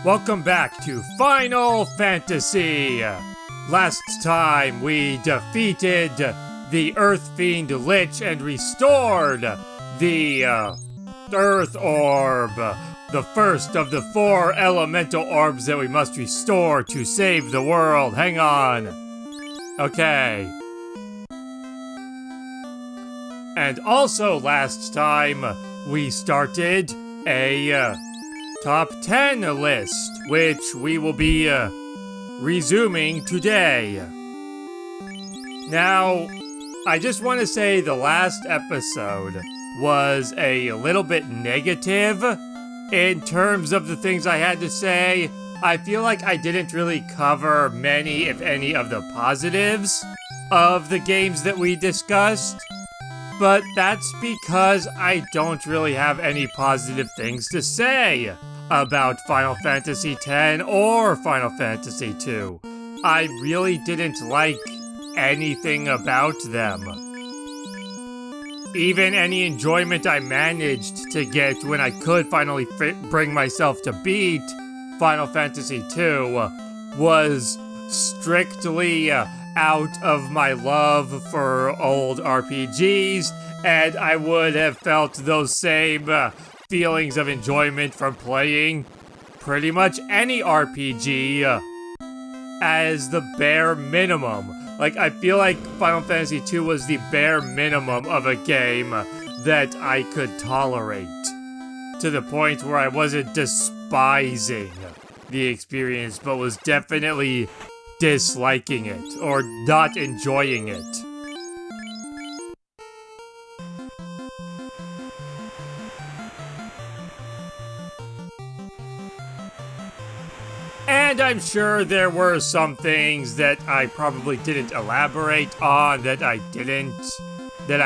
Welcome back to Final Fantasy! Last time we defeated the Earth Fiend Lich and restored the Earth Orb, the first of the 4 elemental orbs that we must restore to save the world. Hang on. Okay. And also last time we started a top 10 list, which we will be resuming today. Now, I just want to say the last episode was a little bit negative in terms of the things I had to say. I feel like I didn't really cover many, if any, of the positives of the games that we discussed. But that's because I don't really have any positive things to say about Final Fantasy X or Final Fantasy II. I really didn't like anything about them. Even any enjoyment I managed to get when I could finally bring myself to beat Final Fantasy II was strictly out of my love for old RPGs, and I would have felt those same feelings of enjoyment from playing pretty much any RPG as the bare minimum. Like, I feel like Final Fantasy II was the bare minimum of a game that I could tolerate, to the point where I wasn't despising the experience, but was definitely disliking it, or not enjoying it. And I'm sure there were some things that I probably didn't elaborate on, that I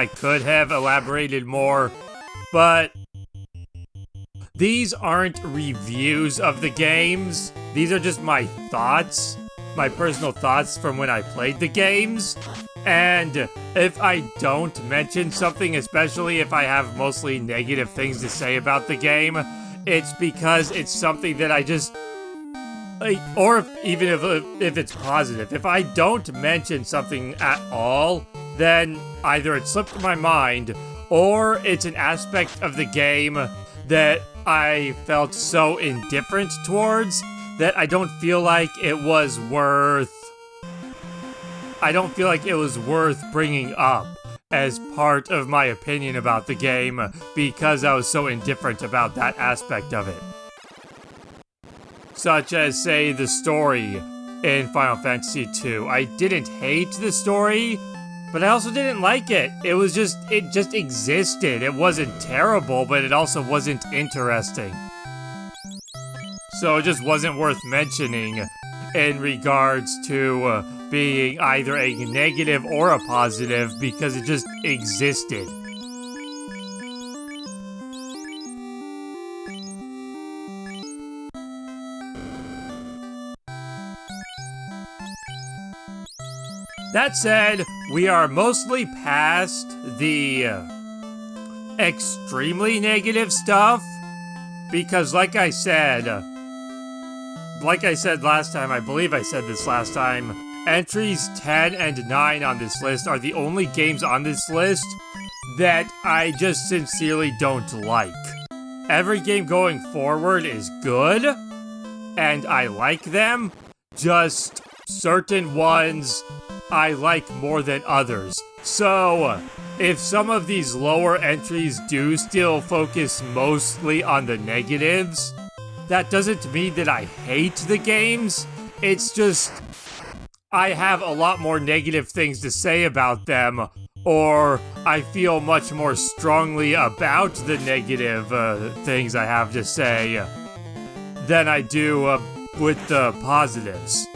could have elaborated more, but these aren't reviews of the games. These are just my thoughts. My personal thoughts from when I played the games. And if I don't mention something, especially if I have mostly negative things to say about the game, it's because it's something that I just, like, or even if it's positive. If I don't mention something at all, then either it slipped my mind, or it's an aspect of the game that I felt so indifferent towards that I don't feel like it was worth bringing up as part of my opinion about the game, because I was so indifferent about that aspect of it. Such as, say, the story in Final Fantasy II. I didn't hate the story, but I also didn't like it. It just existed. It wasn't terrible, but it also wasn't interesting. So it just wasn't worth mentioning in regards to being either a negative or a positive, because it just existed. That said, we are mostly past the extremely negative stuff, because like I said last time, I believe I said this last time, entries 10 and 9 on this list are the only games on this list that I just sincerely don't like. Every game going forward is good, and I like them, just certain ones I like more than others. So, if some of these lower entries do still focus mostly on the negatives, that doesn't mean that I hate the games. It's just I have a lot more negative things to say about them, or I feel much more strongly about the negative things I have to say than I do with the positives.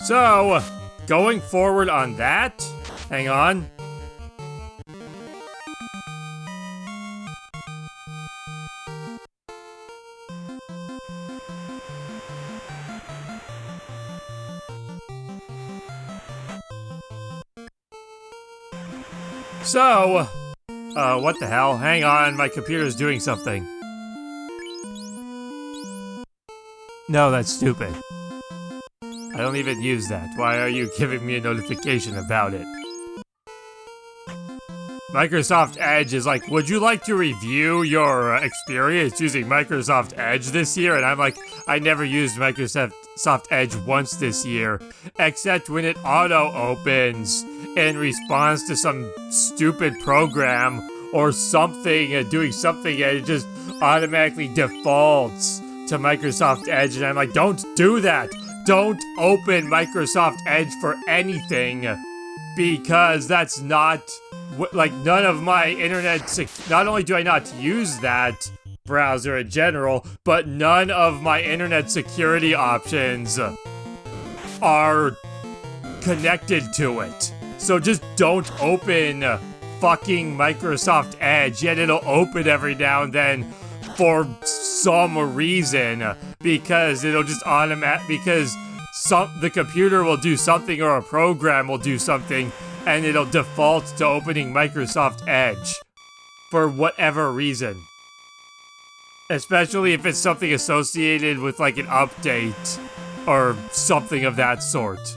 So, going forward on that, hang on. So, what the hell? Hang on, my computer's doing something. No, that's stupid. I don't even use that. Why are you giving me a notification about it? Microsoft Edge is like, would you like to review your experience using Microsoft Edge this year? And I'm like, I never used Microsoft Edge once this year, except when it auto-opens in response to some stupid program or something, doing something, and it just automatically defaults to Microsoft Edge. And I'm like, don't do that. Don't open Microsoft Edge for anything, because that's not... like, none of my internet... not only do I not use that browser in general, but none of my internet security options are connected to it. So just don't open fucking Microsoft Edge, yet it'll open every now and then for some reason, because it'll just because the computer will do something or a program will do something, and it'll default to opening Microsoft Edge for whatever reason. Especially if it's something associated with like an update or something of that sort.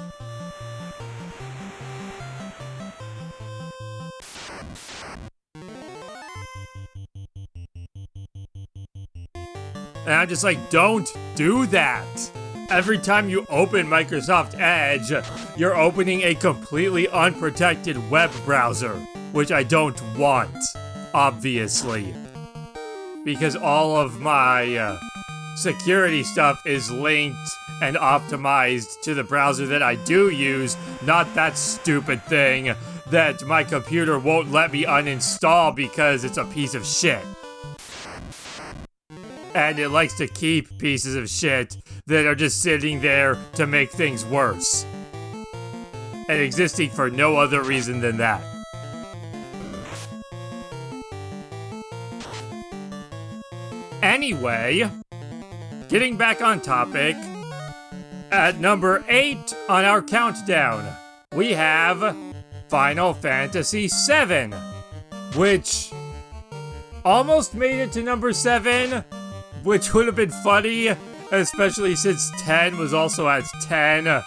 And I'm just like, don't do that. Every time you open Microsoft Edge, you're opening a completely unprotected web browser, which I don't want, obviously. Because all of my security stuff is linked and optimized to the browser that I do use, not that stupid thing that my computer won't let me uninstall because it's a piece of shit. And it likes to keep pieces of shit that are just sitting there to make things worse. And existing for no other reason than that. Anyway, getting back on topic, at number 8 on our countdown, we have Final Fantasy VII, which almost made it to number 7, which would have been funny, especially since 10 was also at 10,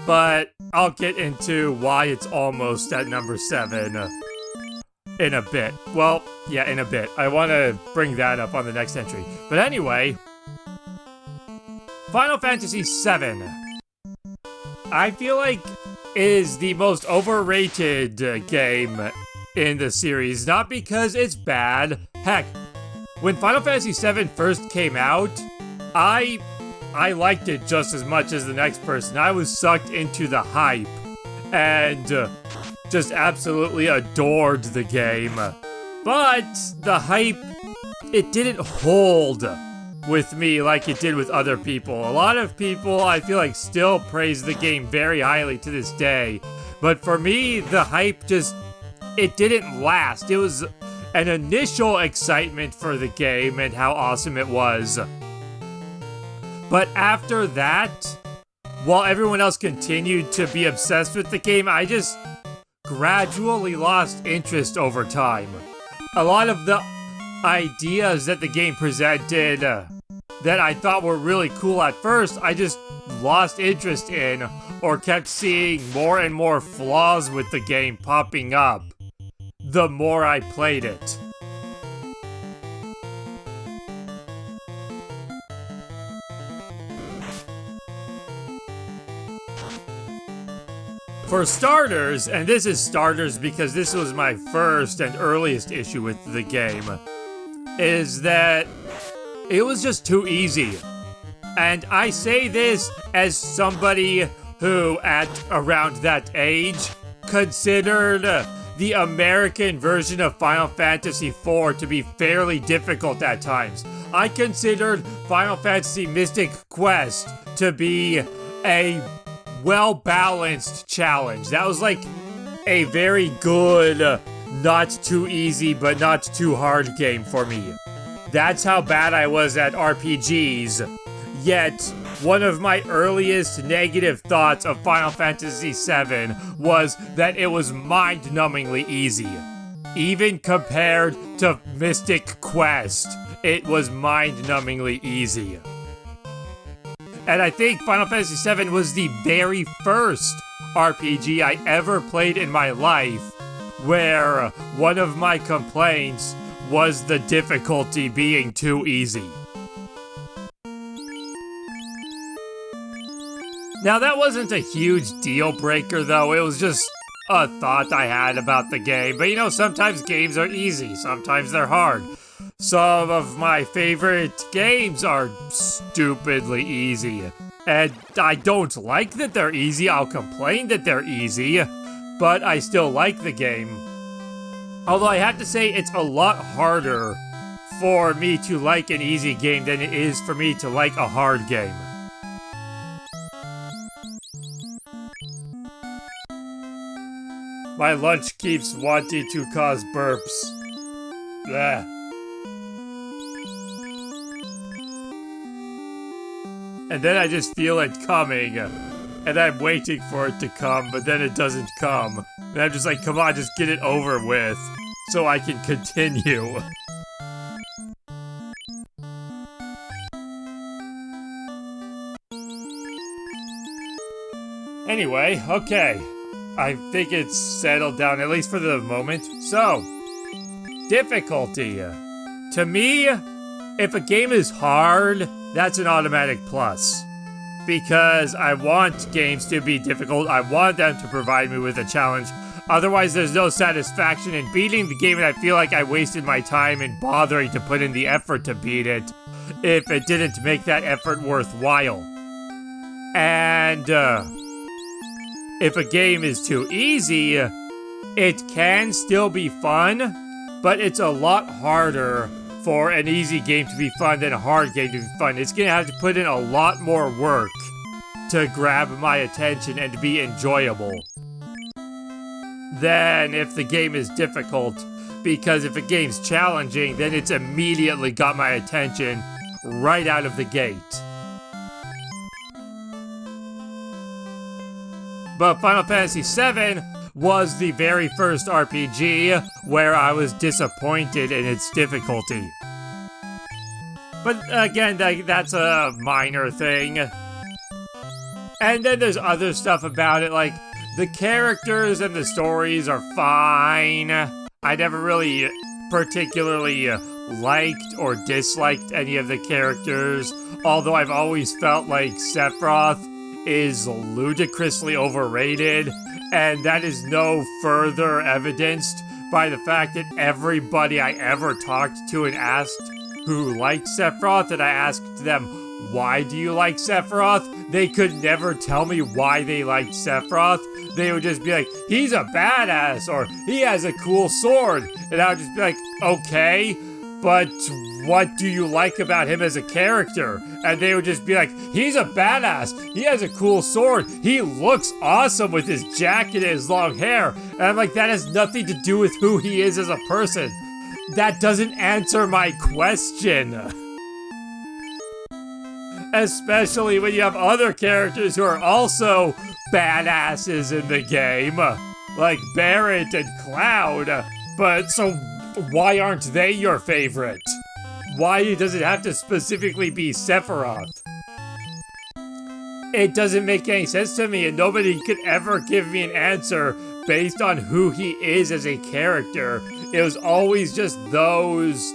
but I'll get into why it's almost at number 7 in a bit. Well, yeah, in a bit. I want to bring that up on the next entry. But anyway, Final Fantasy VII, I feel like is the most overrated game in the series, not because it's bad. Heck, when Final Fantasy VII first came out, I liked it just as much as the next person. I was sucked into the hype and just absolutely adored the game. But the hype, it didn't hold with me like it did with other people. A lot of people, I feel like, still praise the game very highly to this day. But for me, the hype just, it didn't last. It was an initial excitement for the game and how awesome it was. But after that, while everyone else continued to be obsessed with the game, I just gradually lost interest over time. A lot of the ideas that the game presented that I thought were really cool at first, I just lost interest in, or kept seeing more and more flaws with the game popping up the more I played it. For starters, and this is starters because this was my first and earliest issue with the game, is that it was just too easy. And I say this as somebody who, at around that age, considered the American version of Final Fantasy IV to be fairly difficult at times. I considered Final Fantasy Mystic Quest to be a well-balanced challenge. That was like a very good, not too easy but not too hard game for me. That's how bad I was at RPGs. Yet, one of my earliest negative thoughts of Final Fantasy VII was that it was mind-numbingly easy. even compared to Mystic Quest, it was mind-numbingly easy. And I think Final Fantasy VII was the very first RPG I ever played in my life where one of my complaints was the difficulty being too easy. Now, that wasn't a huge deal breaker, though. It was just a thought I had about the game. But you know, sometimes games are easy, sometimes they're hard. Some of my favorite games are stupidly easy. And I don't like that they're easy, I'll complain that they're easy, but I still like the game. Although I have to say, it's a lot harder for me to like an easy game than it is for me to like a hard game. My lunch keeps wanting to cause burps. Blah. And then I just feel it coming, and I'm waiting for it to come, but then it doesn't come. And I'm just like, come on, just get it over with, so I can continue. Anyway, okay. I think it's settled down, at least for the moment. So, difficulty. To me, if a game is hard, that's an automatic plus. Because I want games to be difficult, I want them to provide me with a challenge. Otherwise, there's no satisfaction in beating the game, and I feel like I wasted my time in bothering to put in the effort to beat it if it didn't make that effort worthwhile. And, if a game is too easy, it can still be fun, but it's a lot harder for an easy game to be fun than a hard game to be fun. It's gonna have to put in a lot more work to grab my attention and to be enjoyable than if the game is difficult, because if a game's challenging, then it's immediately got my attention right out of the gate. But Final Fantasy VII was the very first RPG where I was disappointed in its difficulty. But again, that's a minor thing. And then there's other stuff about it, like the characters and the stories are fine. I never really particularly liked or disliked any of the characters, although I've always felt like Sephiroth is ludicrously overrated, and that is no further evidenced by the fact that everybody I ever talked to and asked who liked Sephiroth, and I asked them, why do you like Sephiroth? They could never tell me why they liked Sephiroth. They would just be like, he's a badass, or he has a cool sword, and I would just be like, okay, but what do you like about him as a character? And they would just be like, he's a badass, he has a cool sword, he looks awesome with his jacket and his long hair. And I'm like, that has nothing to do with who he is as a person. That doesn't answer my question. Especially when you have other characters who are also badasses in the game, like Barret and Cloud. But so why aren't they your favorite? Why does it have to specifically be Sephiroth? It doesn't make any sense to me, and nobody could ever give me an answer based on who he is as a character. It was always just those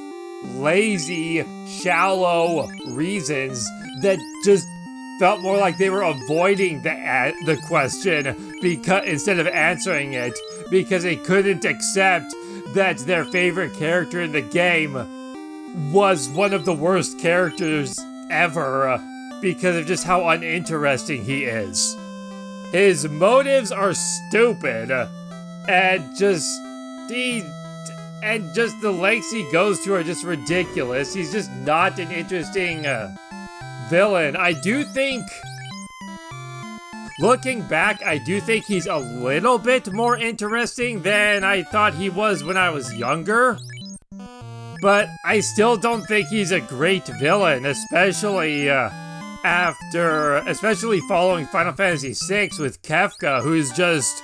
lazy, shallow reasons that just felt more like they were avoiding the question because instead of answering it, because they couldn't accept that their favorite character in the game was one of the worst characters ever because of just how uninteresting he is. His motives are stupid, and just the lengths he goes to are just ridiculous. He's just not an interesting villain. I do think, looking back, I do think he's a little bit more interesting than I thought he was when I was younger. But I still don't think he's a great villain, especially especially following Final Fantasy VI with Kefka, who's just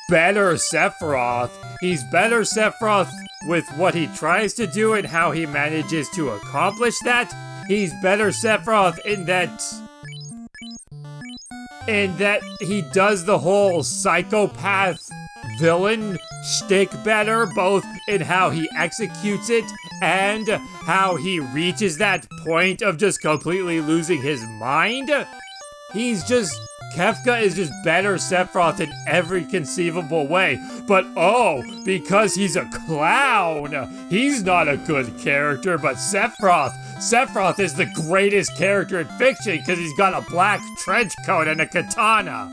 better Sephiroth. He's better Sephiroth with what he tries to do and how he manages to accomplish that. He's better Sephiroth in that he does the whole psychopath villain shtick better, both in how he executes it and how he reaches that point of just completely losing his mind. Kefka is just better Sephiroth in every conceivable way. But oh, because he's a clown, he's not a good character, but Sephiroth is the greatest character in fiction because he's got a black trench coat and a katana.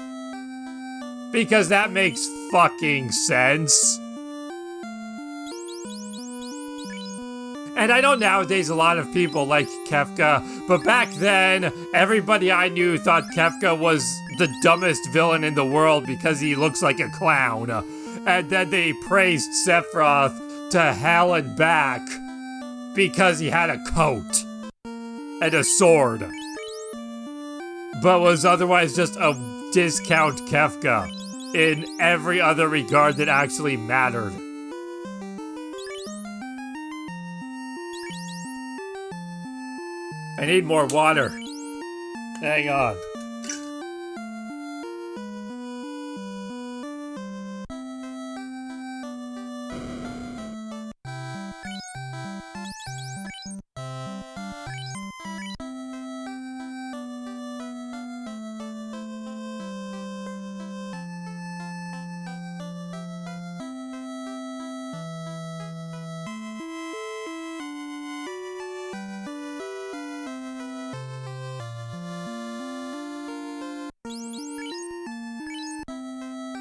Because that makes fucking sense. And I know nowadays a lot of people like Kefka, but back then, everybody I knew thought Kefka was the dumbest villain in the world because he looks like a clown. And then they praised Sephiroth to hell and back because he had a coat and a sword, but was otherwise just a discount Kefka in every other regard that actually mattered. I need more water. Hang on.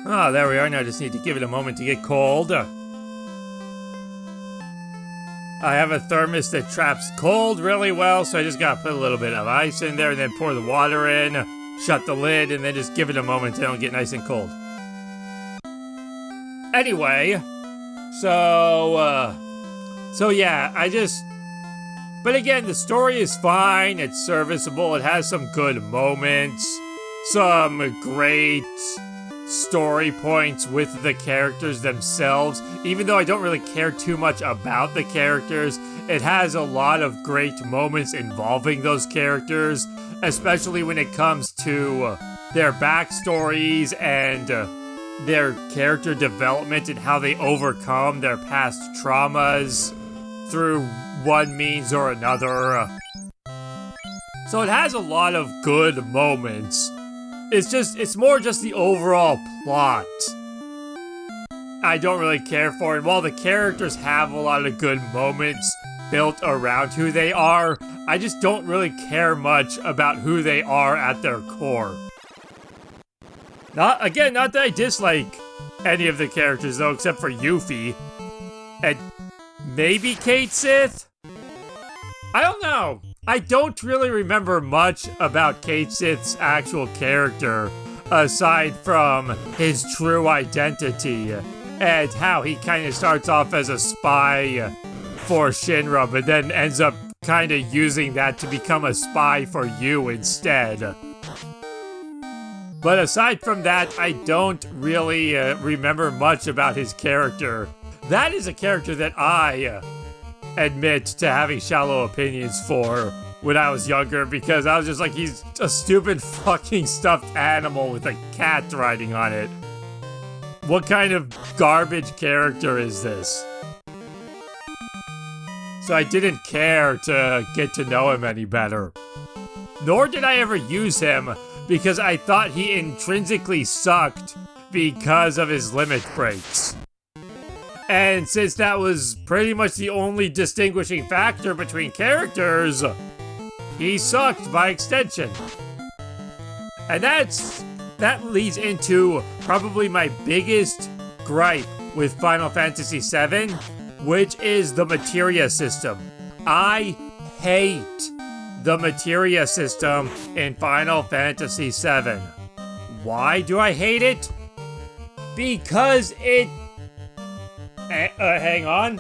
Oh, there we are. Now I just need to give it a moment to get cold. I have a thermos that traps cold really well, so I just gotta put a little bit of ice in there and then pour the water in, shut the lid, and then just give it a moment until it'll get nice and cold. Anyway, so yeah, but again, the story is fine, it's serviceable, it has some good moments, some great story points with the characters themselves. Even though I don't really care too much about the characters, it has a lot of great moments involving those characters, especially when it comes to their backstories and their character development and how they overcome their past traumas through one means or another. So it has a lot of good moments. It's more just the overall plot I don't really care for, and while the characters have a lot of good moments built around who they are, I just don't really care much about who they are at their core. Not that I dislike any of the characters though, except for Yuffie. And maybe Kate Sith? I don't know. I don't really remember much about Kate Sith's actual character, aside from his true identity, and how he kind of starts off as a spy for Shinra, but then ends up kind of using that to become a spy for you instead. But aside from that, I don't really remember much about his character. That is a character that I admit to having shallow opinions for when I was younger, because I was just like, he's a stupid fucking stuffed animal with a cat riding on it. What kind of garbage character is this? So I didn't care to get to know him any better. Nor did I ever use him, because I thought he intrinsically sucked because of his limit breaks. And since that was pretty much the only distinguishing factor between characters, he sucked by extension. And that leads into probably my biggest gripe with Final Fantasy VII, which is the materia system. I hate the materia system in Final Fantasy VII. Why do I hate it? Because it... hang on.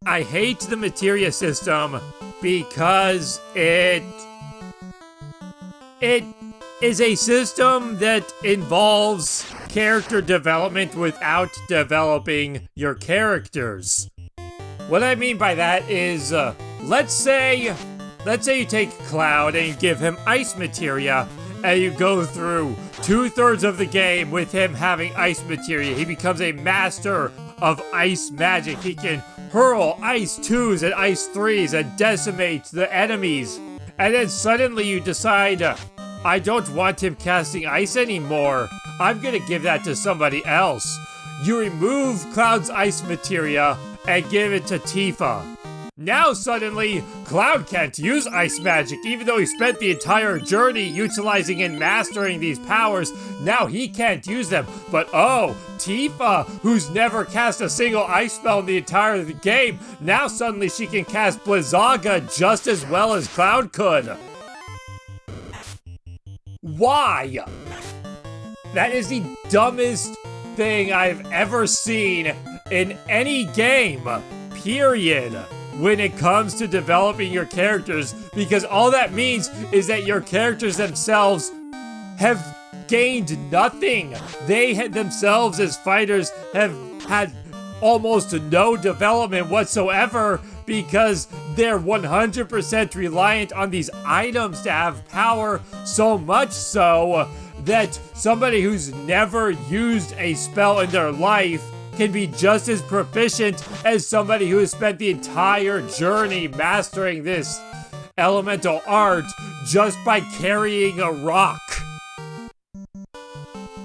I hate the materia system because it is a system that involves character development without developing your characters. What I mean by that is, let's say you take Cloud and you give him ice materia, and you go through 2/3 of the game with him having ice materia. He becomes a master of ice magic. He can hurl ice 2s and ice 3s and decimate the enemies. And then suddenly you decide, I don't want him casting ice anymore. I'm gonna give that to somebody else. You remove Cloud's ice materia and give it to Tifa. Now suddenly, Cloud can't use ice magic, even though he spent the entire journey utilizing and mastering these powers. Now he can't use them. But oh, Tifa, who's never cast a single ice spell in the entire game, now suddenly she can cast Blizzaga just as well as Cloud could. Why? That is the dumbest thing I've ever seen in any game, period, when it comes to developing your characters, because all that means is that your characters themselves have gained nothing. They themselves as fighters have had almost no development whatsoever because they're 100% reliant on these items to have power, so much so that somebody who's never used a spell in their life can be just as proficient as somebody who has spent the entire journey mastering this elemental art just by carrying a rock.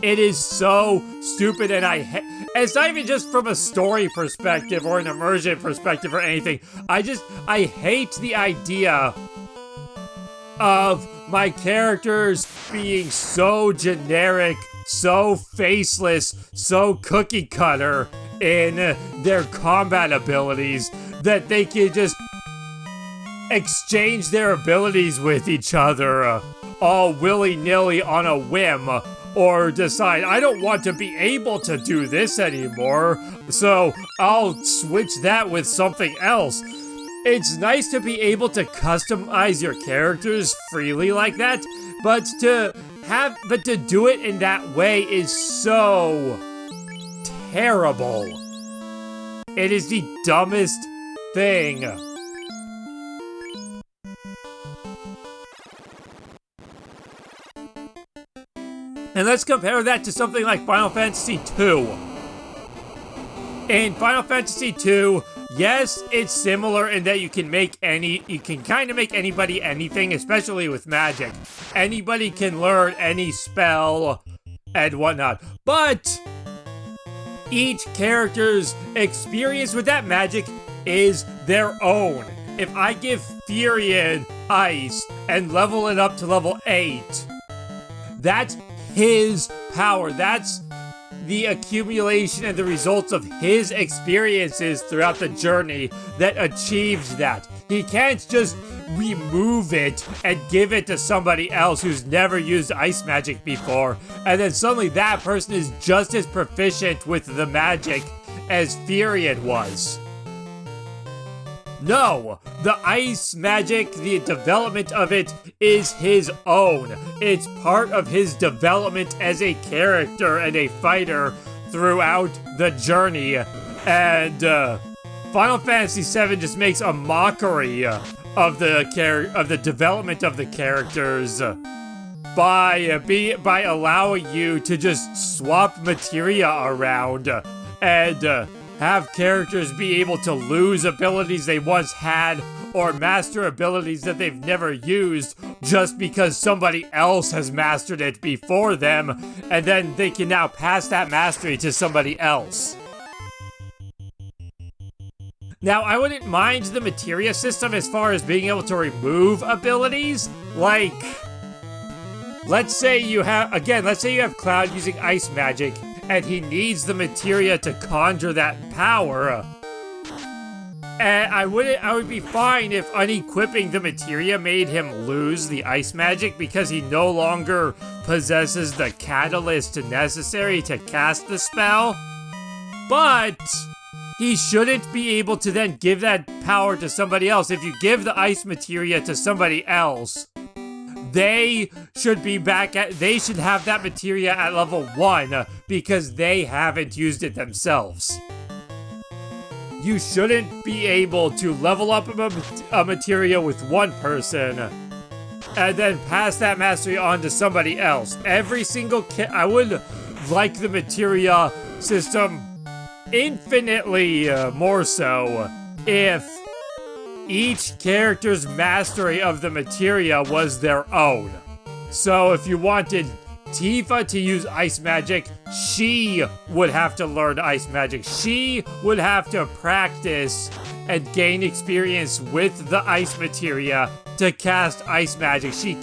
It is so stupid, and it's not even just from a story perspective or an immersion perspective or anything. I hate the idea of my characters being so generic, so faceless, so cookie cutter in their combat abilities that they can just exchange their abilities with each other all willy-nilly on a whim, or decide, I don't want to be able to do this anymore, so I'll switch that with something else. It's nice to be able to customize your characters freely like that, but to do it in that way is so terrible. It is the dumbest thing. And let's compare that to something like Final Fantasy II. In Final Fantasy II, yes, it's similar in that you can kind of make anybody anything, especially with magic. Anybody can learn any spell and whatnot. But each character's experience with that magic is their own. If I give Furion ice and level it up to level 8, that's his power. That's the accumulation and the results of his experiences throughout the journey that achieved that. He can't just remove it and give it to somebody else who's never used ice magic before, and then suddenly that person is just as proficient with the magic as Furion was. No, the ice magic, the development of it is his own. It's part of his development as a character and a fighter throughout the journey. And Final Fantasy VII just makes a mockery of the development of the characters by allowing you to just swap materia around and have characters be able to lose abilities they once had or master abilities that they've never used just because somebody else has mastered it before them, and then they can now pass that mastery to somebody else. Now, I wouldn't mind the materia system as far as being able to remove abilities. Like, let's say you have Cloud using ice magic, and he needs the materia to conjure that power. And I would be fine if unequipping the materia made him lose the ice magic because he no longer possesses the catalyst necessary to cast the spell. But he shouldn't be able to then give that power to somebody else. If you give the ice materia to somebody else, they should have that materia at level 1 because they haven't used it themselves. You shouldn't be able to level up a materia with one person and then pass that mastery on to somebody else. Every single I would like the materia system infinitely more so if each character's mastery of the materia was their own. So if you wanted Tifa to use ice magic, she would have to learn ice magic. She would have to practice and gain experience with the ice materia to cast ice magic. She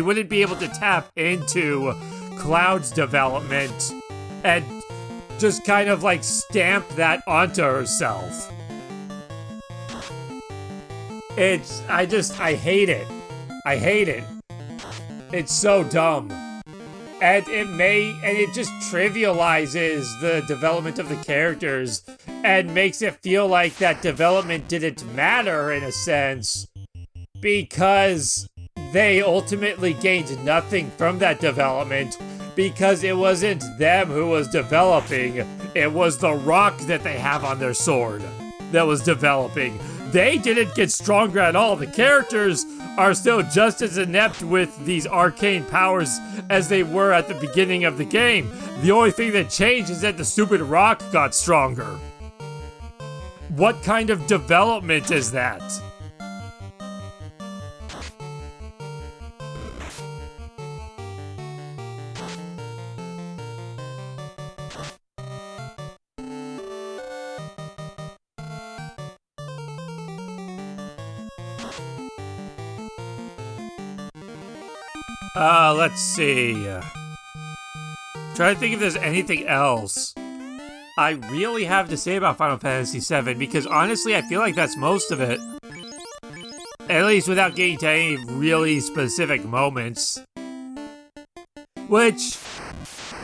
wouldn't be able to tap into Cloud's development and just kind of like stamp that onto herself. I hate it. I hate it. It's so dumb. And it just trivializes the development of the characters and makes it feel like that development didn't matter in a sense because they ultimately gained nothing from that development because it wasn't them who was developing, it was the rock that they have on their sword that was developing. They didn't get stronger at all. The characters are still just as inept with these arcane powers as they were at the beginning of the game. The only thing that changed is that the stupid rock got stronger. What kind of development is that? Let's see. Trying to think if there's anything else I really have to say about Final Fantasy VII, because honestly, I feel like that's most of it. At least without getting to any really specific moments. Which,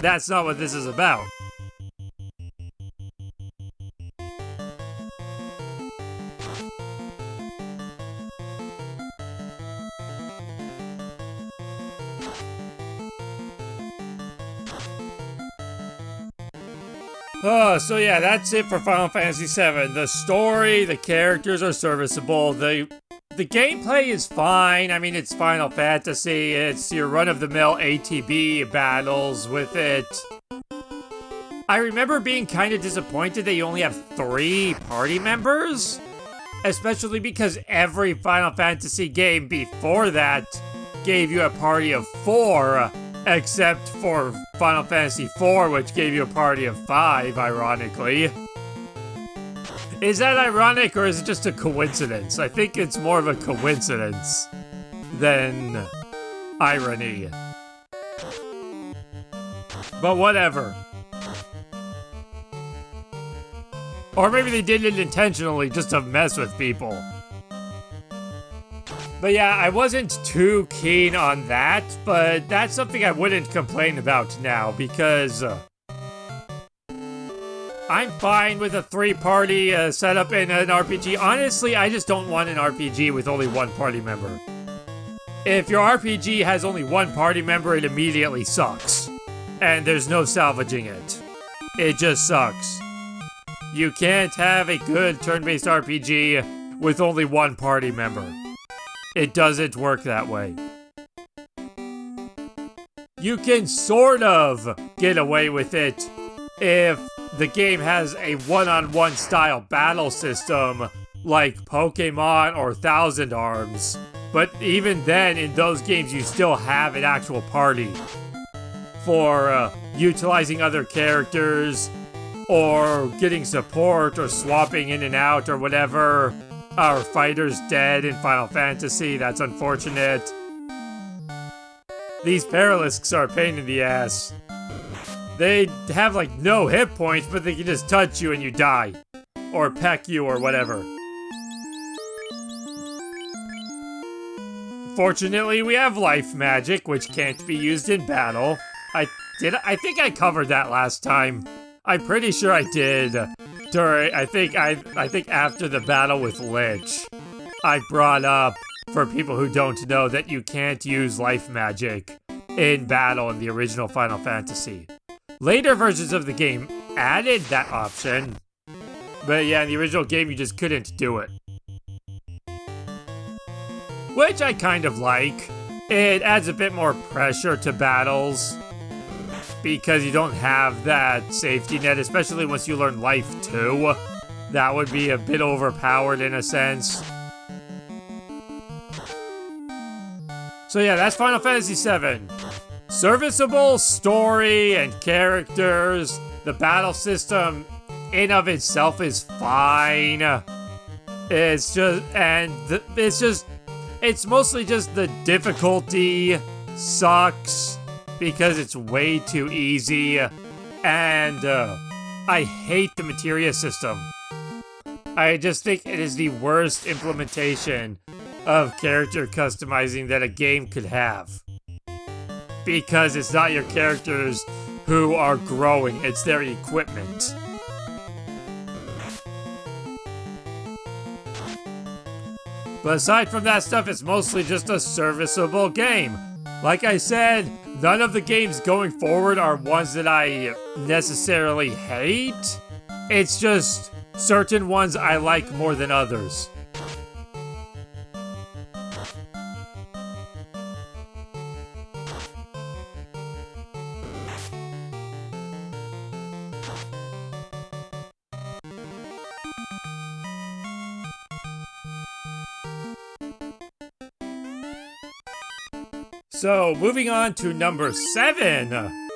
that's not what this is about. So yeah, that's it for Final Fantasy VII. The story, the characters are serviceable. The gameplay is fine. I mean, it's Final Fantasy. It's your run-of-the-mill ATB battles with it. I remember being kind of disappointed that you only have 3 party members. Especially because every Final Fantasy game before that gave you a party of 4. Except for Final Fantasy IV, which gave you a party of 5, ironically. Is that ironic, or is it just a coincidence? I think it's more of a coincidence than irony. But whatever. Or maybe they did it intentionally just to mess with people. But yeah, I wasn't too keen on that, but that's something I wouldn't complain about now, because I'm fine with a 3-party setup in an RPG. Honestly, I just don't want an RPG with only 1 party member. If your RPG has only 1 party member, it immediately sucks. And there's no salvaging it. It just sucks. You can't have a good turn-based RPG with only 1 party member. It doesn't work that way. You can sort of get away with it if the game has a one-on-one style battle system like Pokemon or Thousand Arms. But even then, in those games, you still have an actual party for utilizing other characters or getting support or swapping in and out or whatever. Our fighter's dead in Final Fantasy, that's unfortunate. These Paralisks are a pain in the ass. They have like no hit points, but they can just touch you and you die. Or peck you or whatever. Fortunately, we have life magic, which can't be used in battle. I think I covered that last time. I'm pretty sure I did. during, I think after the battle with Lich, I brought up, for people who don't know, that you can't use life magic in battle in the original Final Fantasy. Later versions of the game added that option, but yeah, in the original game you just couldn't do it. Which I kind of like. It adds a bit more pressure to battles, because you don't have that safety net, especially once you learn Life 2. That would be a bit overpowered in a sense. So yeah, that's Final Fantasy VII. Serviceable story and characters. The battle system in of itself is fine. It's mostly just the difficulty sucks because it's way too easy, and I hate the materia system. I just think it is the worst implementation of character customizing that a game could have. Because it's not your characters who are growing, it's their equipment. But aside from that stuff, it's mostly just a serviceable game. Like I said, none of the games going forward are ones that I necessarily hate. It's just certain ones I like more than others. So, moving on to number 7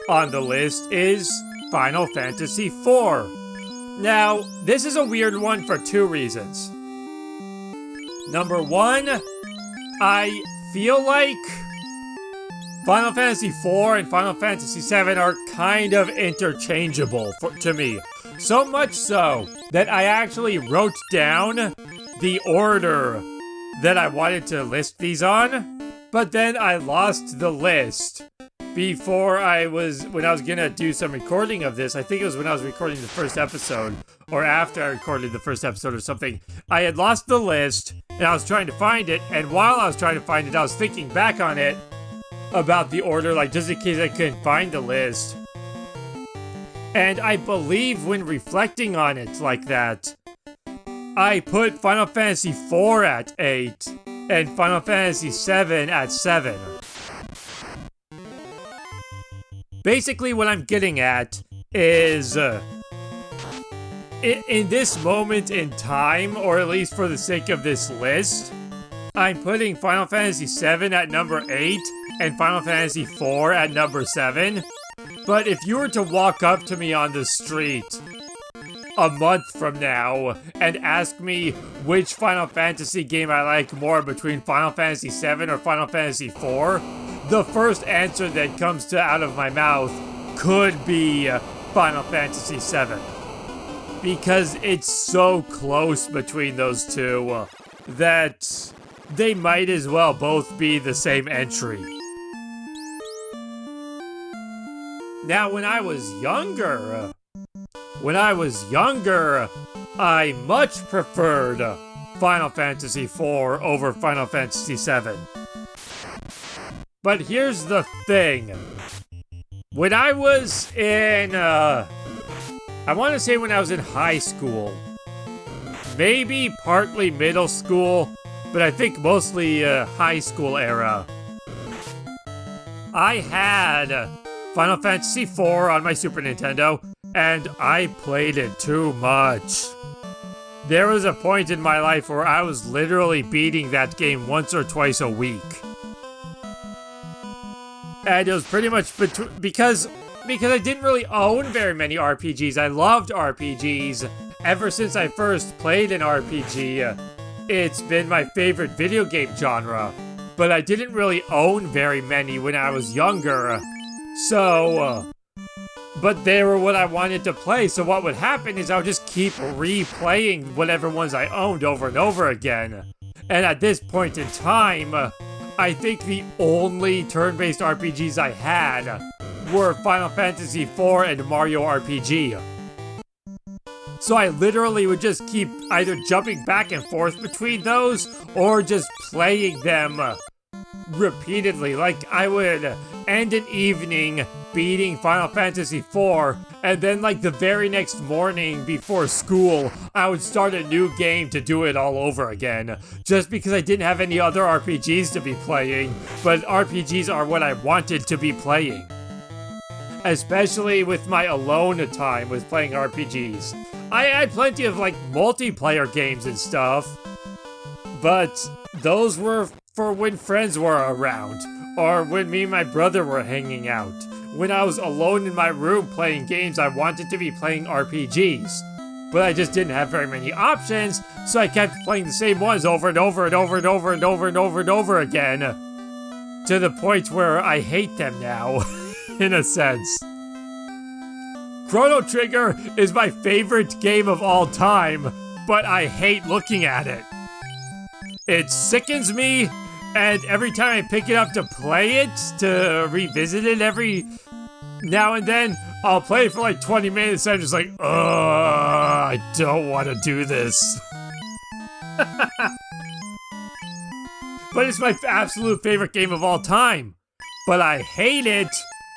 on the list is Final Fantasy IV. Now, this is a weird one for 2 reasons. Number 1, I feel like Final Fantasy IV and Final Fantasy VII are kind of interchangeable to me. So much so that I actually wrote down the order that I wanted to list these on. But then I lost the list when I was gonna do some recording of this. I think it was when I was recording the first episode, or after I recorded the first episode or something. I had lost the list, and I was trying to find it, and while I was trying to find it, I was thinking back on it about the order, like just in case I couldn't find the list. And I believe when reflecting on it like that, I put Final Fantasy IV at 8, and Final Fantasy VII at 7. Basically, what I'm getting at is, in this moment in time, or at least for the sake of this list, I'm putting Final Fantasy VII at number 8 and Final Fantasy IV at number 7. But if you were to walk up to me on the street a month from now and ask me which Final Fantasy game I like more between Final Fantasy VII or Final Fantasy IV, the first answer that comes out of my mouth could be Final Fantasy VII. Because it's so close between those two that they might as well both be the same entry. Now, when I was younger, I much preferred Final Fantasy IV over Final Fantasy VII. But here's the thing. When I was in, I want to say when I was in high school, maybe partly middle school, but I think mostly high school era, I had Final Fantasy IV on my Super Nintendo, and I played it too much. There was a point in my life where I was literally beating that game once or twice a week. And it was pretty much because I didn't really own very many RPGs. I loved RPGs. Ever since I first played an RPG, it's been my favorite video game genre. But I didn't really own very many when I was younger. So, but they were what I wanted to play, so what would happen is I would just keep replaying whatever ones I owned over and over again. And at this point in time, I think the only turn-based RPGs I had were Final Fantasy IV and Mario RPG. So So I literally would just keep either jumping back and forth between those or just playing them repeatedly. Like, I would end an evening beating Final Fantasy IV, and then like the very next morning before school, I would start a new game to do it all over again. Just because I didn't have any other RPGs to be playing, but RPGs are what I wanted to be playing. Especially with my alone time with playing RPGs. I had plenty of like multiplayer games and stuff, but those were for when friends were around, or when me and my brother were hanging out. When I was alone in my room playing games, I wanted to be playing RPGs. But I just didn't have very many options, so I kept playing the same ones over and over and over and over and over and over and over again. To the point where I hate them now, in a sense. Chrono Trigger is my favorite game of all time, but I hate looking at it. It sickens me, and every time I pick it up to play it, to revisit it every now and then, I'll play it for like 20 minutes and I'm just like, I don't want to do this. But it's my absolute favorite game of all time. But I hate it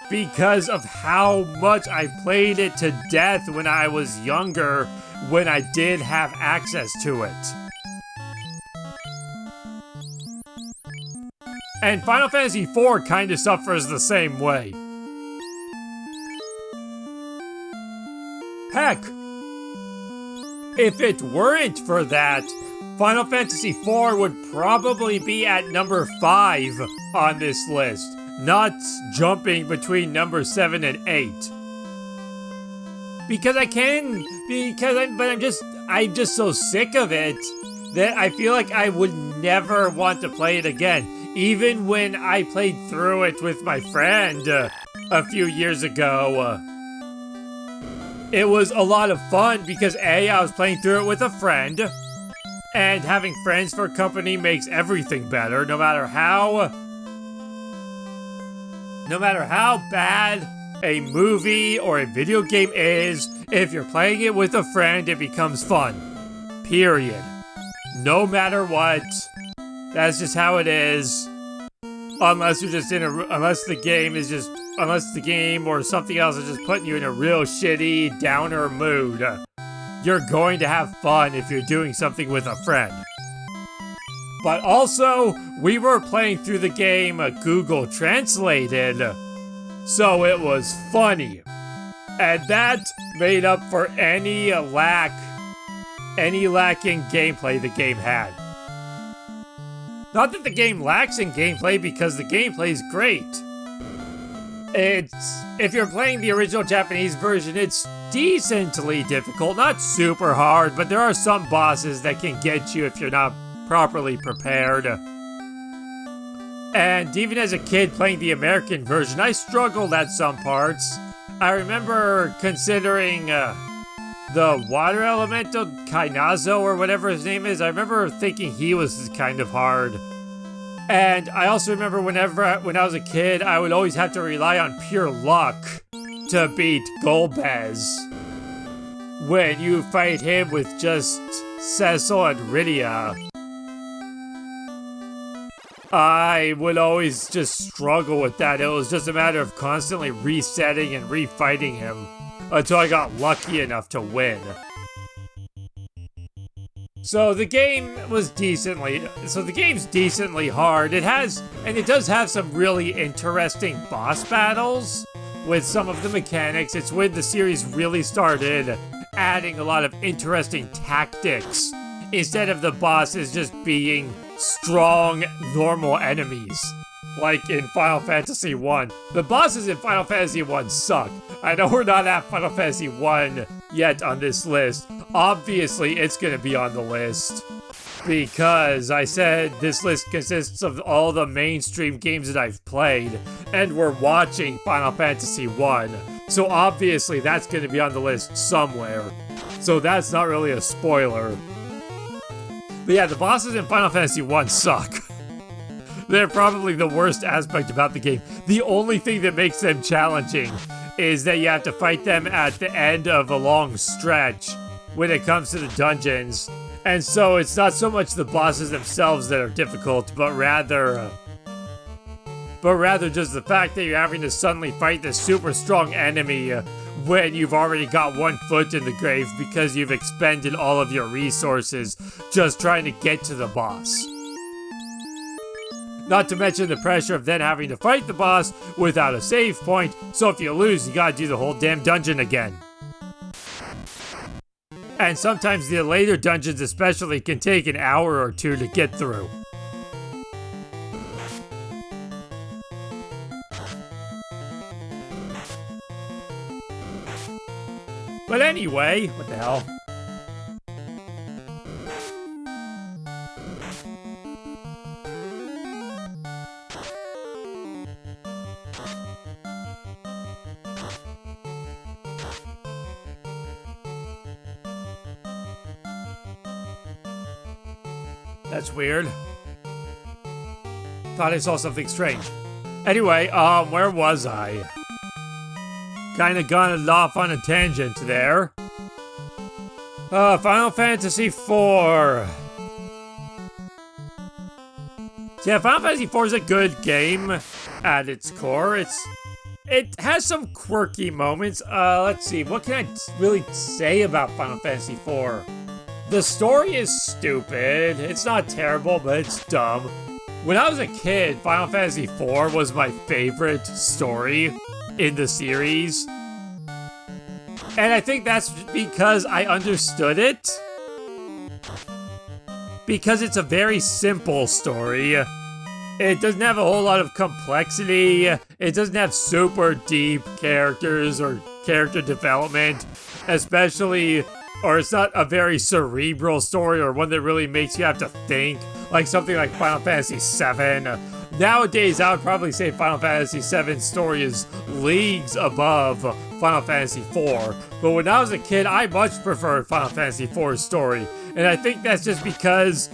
because of how much I played it to death when I was younger, when I did have access to it. And Final Fantasy IV kind of suffers the same way. Heck, if it weren't for that, Final Fantasy IV would probably be at number 5 on this list, not jumping between number 7 and 8. I'm just so sick of it that I feel like I would never want to play it again. Even when I played through it with my friend a few years ago, it was a lot of fun because A, I was playing through it with a friend, and having friends for company makes everything better, no matter how bad a movie or a video game is. If you're playing it with a friend, it becomes fun. Period. No matter what. That's just how it is. Unless you're just unless the game or something else is just putting you in a real shitty downer mood. You're going to have fun if you're doing something with a friend. But also, we were playing through the game Google Translated, so it was funny. And that made up for any lacking gameplay the game had. Not that the game lacks in gameplay, because the gameplay is great. If you're playing the original Japanese version, it's decently difficult, not super hard, but there are some bosses that can get you if you're not properly prepared. And even as a kid playing the American version, I struggled at some parts. I remember considering the water elemental, Kainazo or whatever his name is, I remember thinking he was kind of hard. And I also remember when I was a kid, I would always have to rely on pure luck to beat Golbez. When you fight him with just Cecil and Rydia. I would always just struggle with that. It was just a matter of constantly resetting and refighting him until I got lucky enough to win. So the game's decently hard. It does have some really interesting boss battles with some of the mechanics. It's when the series really started adding a lot of interesting tactics instead of the bosses just being strong, normal enemies. Like in Final Fantasy I. The bosses in Final Fantasy I suck. I know we're not at Final Fantasy I yet on this list. Obviously, it's gonna be on the list. Because I said this list consists of all the mainstream games that I've played, and we're watching Final Fantasy I. So obviously, that's gonna be on the list somewhere. So that's not really a spoiler. But yeah, the bosses in Final Fantasy I suck. They're probably the worst aspect about the game. The only thing that makes them challenging is that you have to fight them at the end of a long stretch. when it comes to the dungeons. And so it's not so much the bosses themselves that are difficult, but rather just the fact that you're having to suddenly fight this super strong enemy when you've already got one foot in the grave because you've expended all of your resources just trying to get to the boss. Not to mention the pressure of then having to fight the boss without a save point, so if you lose, you gotta do the whole damn dungeon again. And sometimes the later dungeons especially can take an hour or two to get through. But anyway, what the hell? That's weird. Thought I saw something strange. Anyway, where was I? Kinda gone off on a tangent there. Final Fantasy IV. Yeah, Final Fantasy IV is a good game at its core. It has some quirky moments. Let's see, what can I really say about Final Fantasy IV? The story is stupid. It's not terrible, but it's dumb. When I was a kid, Final Fantasy IV was my favorite story in the series. And I think that's because I understood it. Because it's a very simple story. It doesn't have a whole lot of complexity. It doesn't have super deep characters or character development, especially, or it's not a very cerebral story or one that really makes you have to think, like something like Final Fantasy VII. Nowadays, I would probably say Final Fantasy VII's story is leagues above Final Fantasy IV. But when I was a kid, I much preferred Final Fantasy IV's story. And I think that's just because,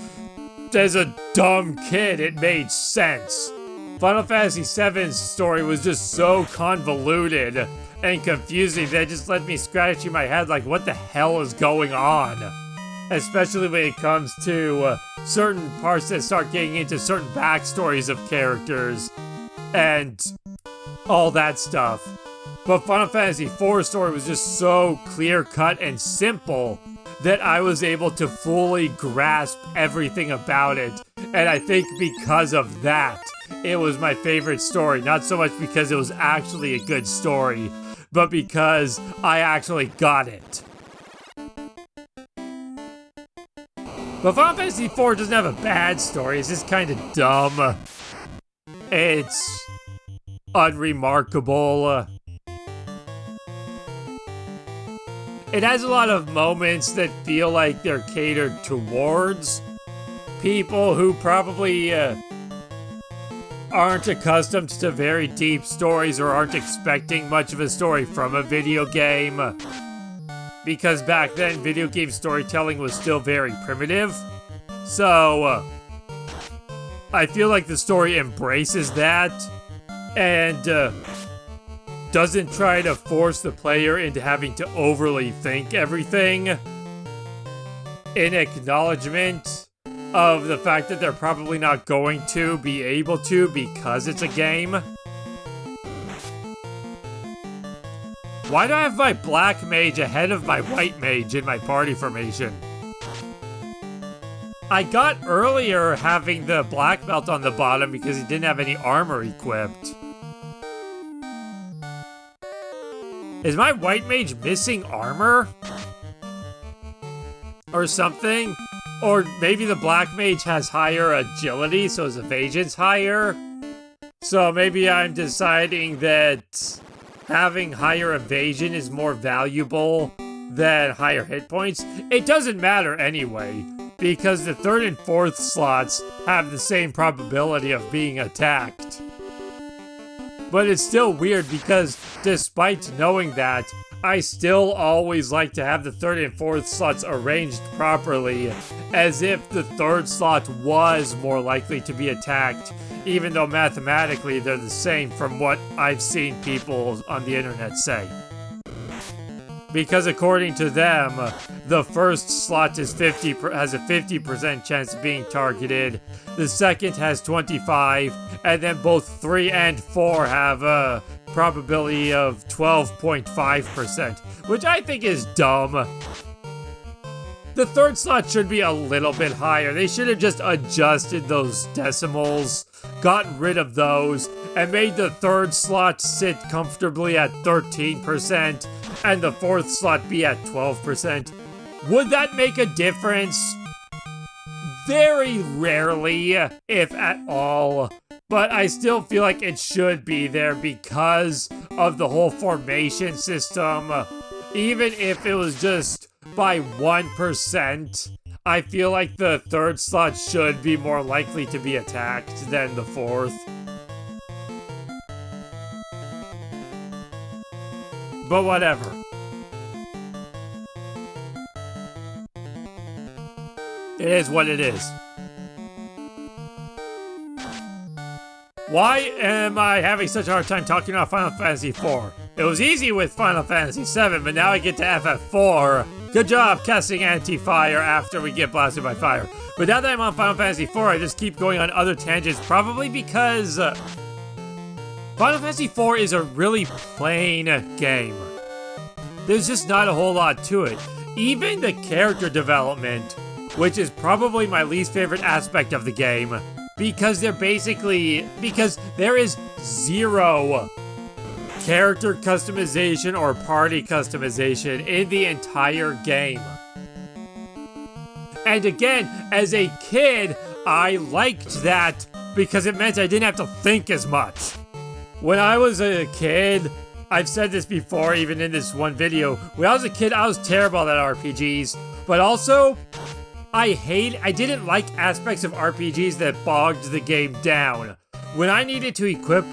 as a dumb kid, it made sense. Final Fantasy VII's story was just so convoluted and confusing that it just left me scratching my head like, what the hell is going on? Especially when it comes to certain parts that start getting into certain backstories of characters and all that stuff. But Final Fantasy IV's story was just so clear-cut and simple that I was able to fully grasp everything about it. And I think because of that, it was my favorite story. Not so much because it was actually a good story, but because I actually got it. But Final Fantasy IV doesn't have a bad story, it's just kind of dumb. It's unremarkable. It has a lot of moments that feel like they're catered towards people who probably aren't accustomed to very deep stories or aren't expecting much of a story from a video game. Because back then, video game storytelling was still very primitive. So, I feel like the story embraces that and doesn't try to force the player into having to overly think everything in acknowledgement of the fact that they're probably not going to be able to because it's a game. Why do I have my black mage ahead of my white mage in my party formation? I got earlier having the black belt on the bottom because he didn't have any armor equipped. Is my white mage missing armor? Or something? Or maybe the black mage has higher agility, so his evasion's higher? So maybe I'm deciding that having higher evasion is more valuable than higher hit points. It doesn't matter anyway, because the 3rd and 4th slots have the same probability of being attacked. But it's still weird because despite knowing that, I still always like to have the 3rd and 4th slots arranged properly, as if the 3rd slot was more likely to be attacked, even though mathematically they're the same from what I've seen people on the internet say. Because according to them, the first slot is has a 50% chance of being targeted, the second has 25, and then both 3 and 4 have a probability of 12.5%, which I think is dumb. The third slot should be a little bit higher. They should have just adjusted those decimals, gotten rid of those, and made the third slot sit comfortably at 13%, and the fourth slot be at 12%. Would that make a difference? Very rarely, if at all. But I still feel like it should be there because of the whole formation system. Even if it was just by 1%, I feel like the third slot should be more likely to be attacked than the fourth. But whatever. It is what it is. Why am I having such a hard time talking about Final Fantasy IV? It was easy with Final Fantasy VII, but now I get to FF4. Good job casting anti-fire after we get blasted by fire. But now that I'm on Final Fantasy IV, I just keep going on other tangents, probably because Final Fantasy IV is a really plain game. There's just not a whole lot to it. Even the character development, which is probably my least favorite aspect of the game, because there is zero character customization or party customization in the entire game. And again, as a kid, I liked that because it meant I didn't have to think as much. When I was a kid, I've said this before, even in this one video, when I was a kid, I was terrible at RPGs, but also, I didn't like aspects of RPGs that bogged the game down. When I needed to equip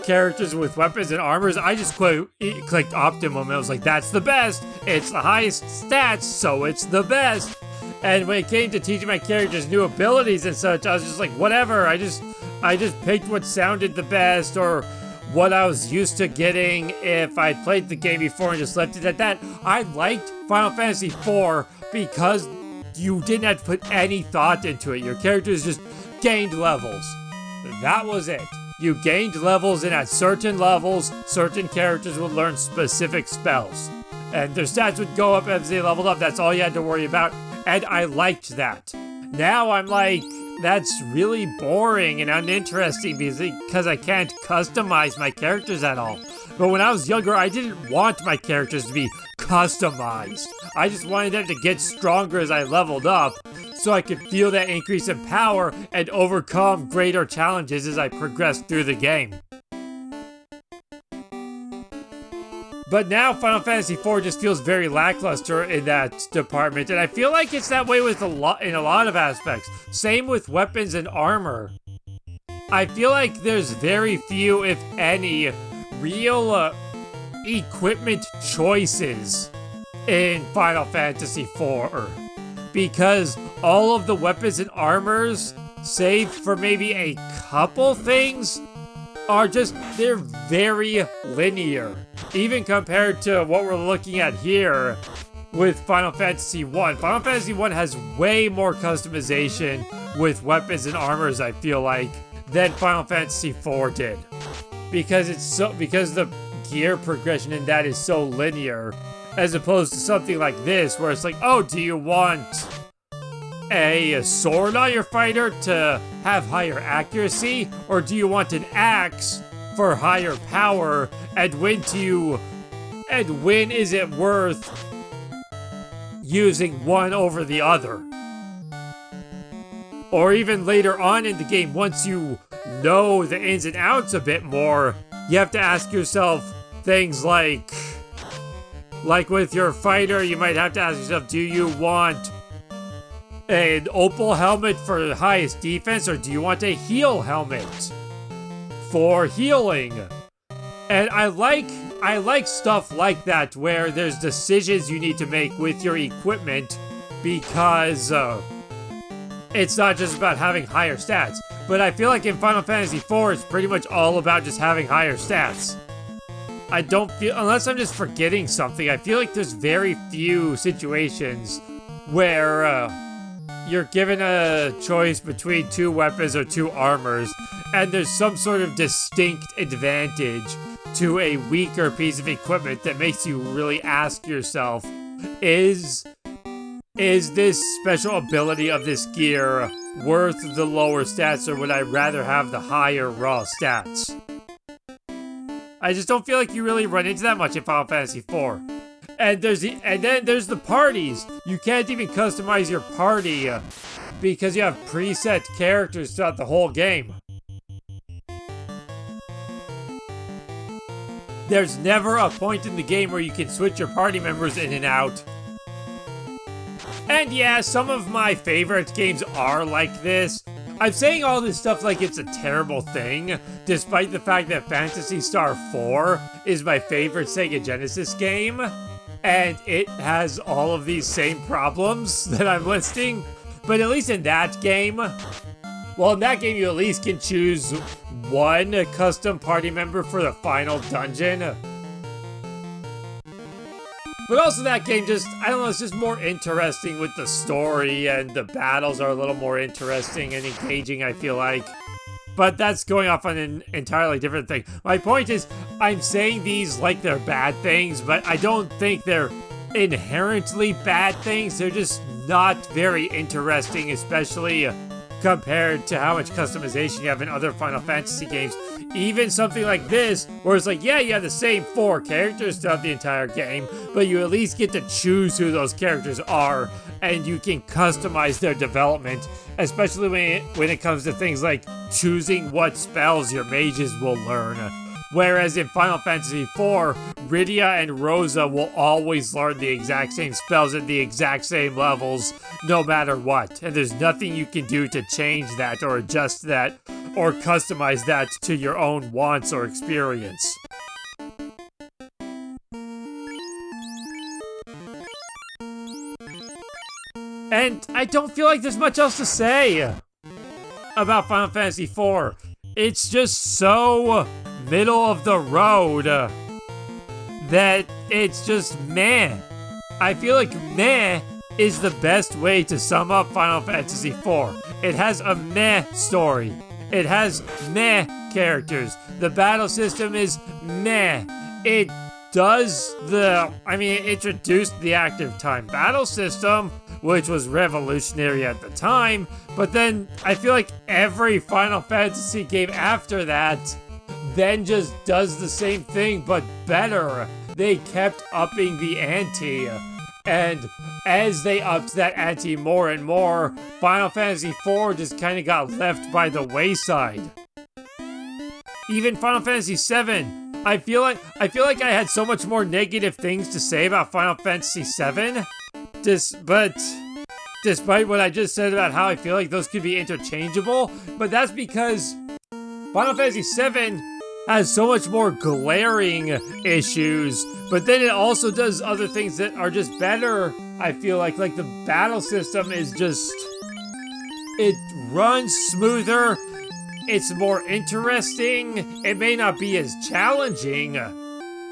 characters with weapons and armors, I just clicked Optimum, and I was like, that's the best! It's the highest stats, so it's the best! And when it came to teaching my characters new abilities and such, I was just like, whatever, I just picked what sounded the best, or what I was used to getting if I'd played the game before and just left it at that. I liked Final Fantasy IV because you didn't have to put any thought into it. Your characters just gained levels. That was it. You gained levels, and at certain levels, certain characters would learn specific spells. And their stats would go up as they leveled up. That's all you had to worry about. And I liked that. Now I'm like, that's really boring and uninteresting because I can't customize my characters at all. But when I was younger, I didn't want my characters to be customized. I just wanted them to get stronger as I leveled up, so I could feel that increase in power and overcome greater challenges as I progressed through the game. But now Final Fantasy IV just feels very lackluster in that department, and I feel like it's that way with in a lot of aspects. Same with weapons and armor. I feel like there's very few, if any, real equipment choices in Final Fantasy IV, because all of the weapons and armors, save for maybe a couple things, they're very linear, even compared to what we're looking at here with Final Fantasy I. Final Fantasy I has way more customization with weapons and armors, I feel like, than Final Fantasy IV did. Because the gear progression in that is so linear, as opposed to something like this, where it's like, oh, do you want a sword on your fighter to have higher accuracy, or do you want an axe for higher power, and when is it worth using one over the other? Or even later on in the game, once you know the ins and outs a bit more, you have to ask yourself things like with your fighter, you might have to ask yourself, do you want an opal helmet for the highest defense, or do you want a heal helmet for healing? And I like stuff like that, where there's decisions you need to make with your equipment, because it's not just about having higher stats. But I feel like in Final Fantasy IV, it's pretty much all about just having higher stats. I don't feel, unless I'm just forgetting something, I feel like there's very few situations where you're given a choice between 2 weapons or 2 armors, and there's some sort of distinct advantage to a weaker piece of equipment that makes you really ask yourself, is this special ability of this gear worth the lower stats, or would I rather have the higher raw stats? I just don't feel like you really run into that much in Final Fantasy IV. And then there's the parties. You can't even customize your party because you have preset characters throughout the whole game. There's never a point in the game where you can switch your party members in and out. And yeah, some of my favorite games are like this. I'm saying all this stuff like it's a terrible thing, despite the fact that Phantasy Star 4 is my favorite Sega Genesis game, and it has all of these same problems that I'm listing. But at least in that game, well, in that game you at least can choose 1 custom party member for the final dungeon. But also that game just, I don't know, it's just more interesting with the story, and the battles are a little more interesting and engaging, I feel like. But that's going off on an entirely different thing. My point is, I'm saying these like they're bad things, but I don't think they're inherently bad things. They're just not very interesting, especially compared to how much customization you have in other Final Fantasy games. Even something like this, where it's like, yeah, you have the same 4 characters throughout the entire game, but you at least get to choose who those characters are, and you can customize their development, especially when it comes to things like choosing what spells your mages will learn. Whereas in Final Fantasy IV, Rydia and Rosa will always learn the exact same spells at the exact same levels, no matter what. And there's nothing you can do to change that, or adjust that, or customize that to your own wants or experience. And I don't feel like there's much else to say about Final Fantasy IV. It's just so middle of the road that it's just meh. I feel like meh is the best way to sum up Final Fantasy IV. It has a meh story. It has meh characters. The battle system is meh. It introduced the active time battle system, which was revolutionary at the time, but then I feel like every Final Fantasy game after that then just does the same thing, but better. They kept upping the ante, and as they upped that ante more and more, Final Fantasy IV just kind of got left by the wayside. Even Final Fantasy VII, I feel like I had so much more negative things to say about Final Fantasy VII, despite what I just said about how I feel like those could be interchangeable, but that's because Final Fantasy VII has so much more glaring issues, but then it also does other things that are just better, I feel like the battle system is just, it runs smoother, it's more interesting, it may not be as challenging,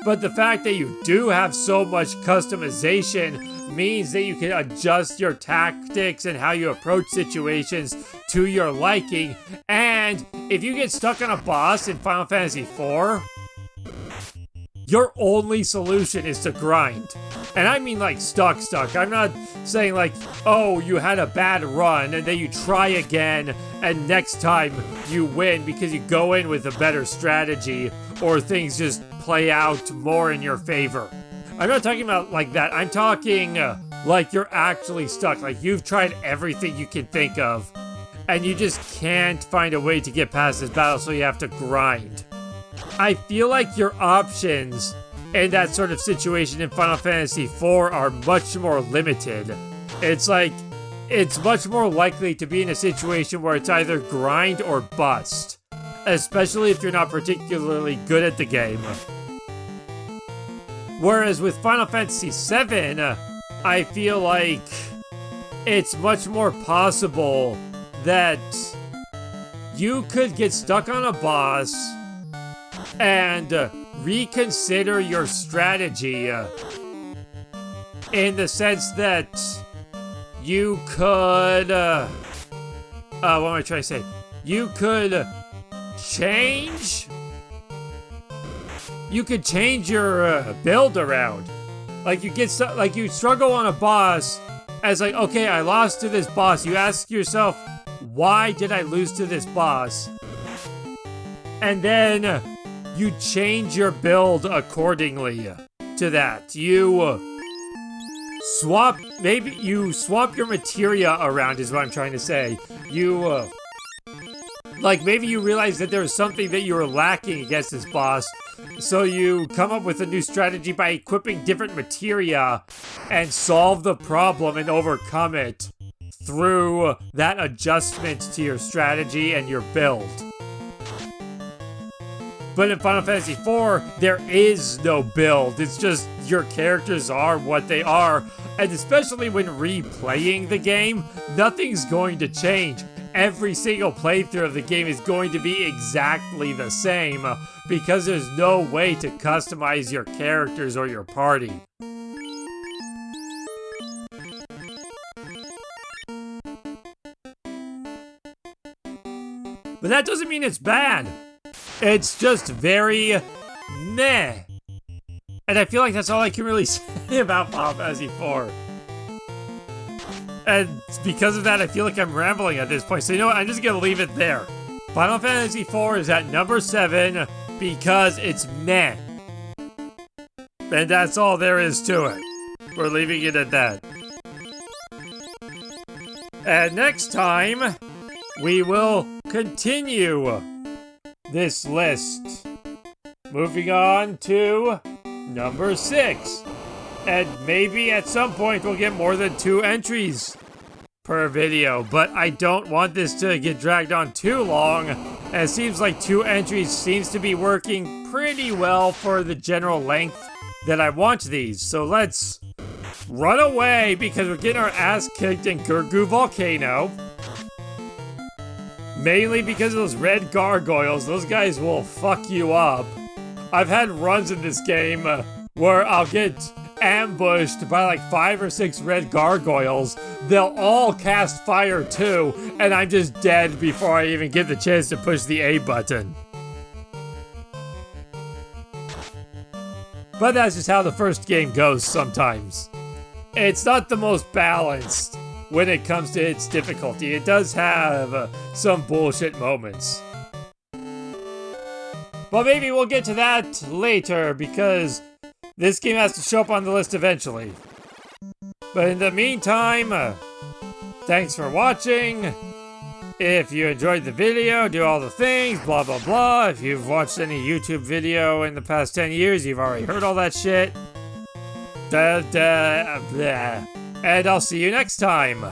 but the fact that you do have so much customization means that you can adjust your tactics and how you approach situations to your liking. And if you get stuck on a boss in Final Fantasy IV, your only solution is to grind. And I mean like stuck. I'm not saying like, oh, you had a bad run and then you try again and next time you win because you go in with a better strategy or things just play out more in your favor. I'm not talking about like that. I'm talking like you're actually stuck. Like you've tried everything you can think of and you just can't find a way to get past this battle, so you have to grind. I feel like your options in that sort of situation in Final Fantasy IV are much more limited. It's like, it's much more likely to be in a situation where it's either grind or bust, especially if you're not particularly good at the game. Whereas with Final Fantasy VII, I feel like it's much more possible that you could get stuck on a boss and reconsider your strategy in the sense that you could, what am I trying to say? You could change your build around. Like you struggle on a boss as like, okay, I lost to this boss. You ask yourself, why did I lose to this boss? And then you change your build accordingly to that. You swap your materia around is what I'm trying to say. You, like maybe you realize that there was something that you were lacking against this boss, so you come up with a new strategy by equipping different materia and solve the problem and overcome it through that adjustment to your strategy and your build. But in Final Fantasy IV, there is no build. It's just your characters are what they are. And especially when replaying the game, nothing's going to change. Every single playthrough of the game is going to be exactly the same because there's no way to customize your characters or your party. But that doesn't mean it's bad. It's just very meh. And I feel like that's all I can really say about Final Fantasy IV. And because of that, I feel like I'm rambling at this point. So you know what? I'm just going to leave it there. Final Fantasy IV is at number 7 because it's meh. And that's all there is to it. We're leaving it at that. And next time, we will continue this list. Moving on to number 6. And maybe at some point we'll get more than 2 entries per video, but I don't want this to get dragged on too long. And it seems like 2 entries seems to be working pretty well for the general length that I want these. So let's run away because we're getting our ass kicked in Gurgu Volcano. Mainly because of those red gargoyles. Those guys will fuck you up. I've had runs in this game where I'll get ambushed by like 5 or 6 red gargoyles. They'll all cast fire too, and I'm just dead before I even get the chance to push the A button. But that's just how the first game goes sometimes. It's not the most balanced when it comes to its difficulty. It does have some bullshit moments. But maybe we'll get to that later because this game has to show up on the list eventually. But in the meantime, thanks for watching. If you enjoyed the video, do all the things, blah blah blah. If you've watched any YouTube video in the past 10 years, you've already heard all that shit. And I'll see you next time.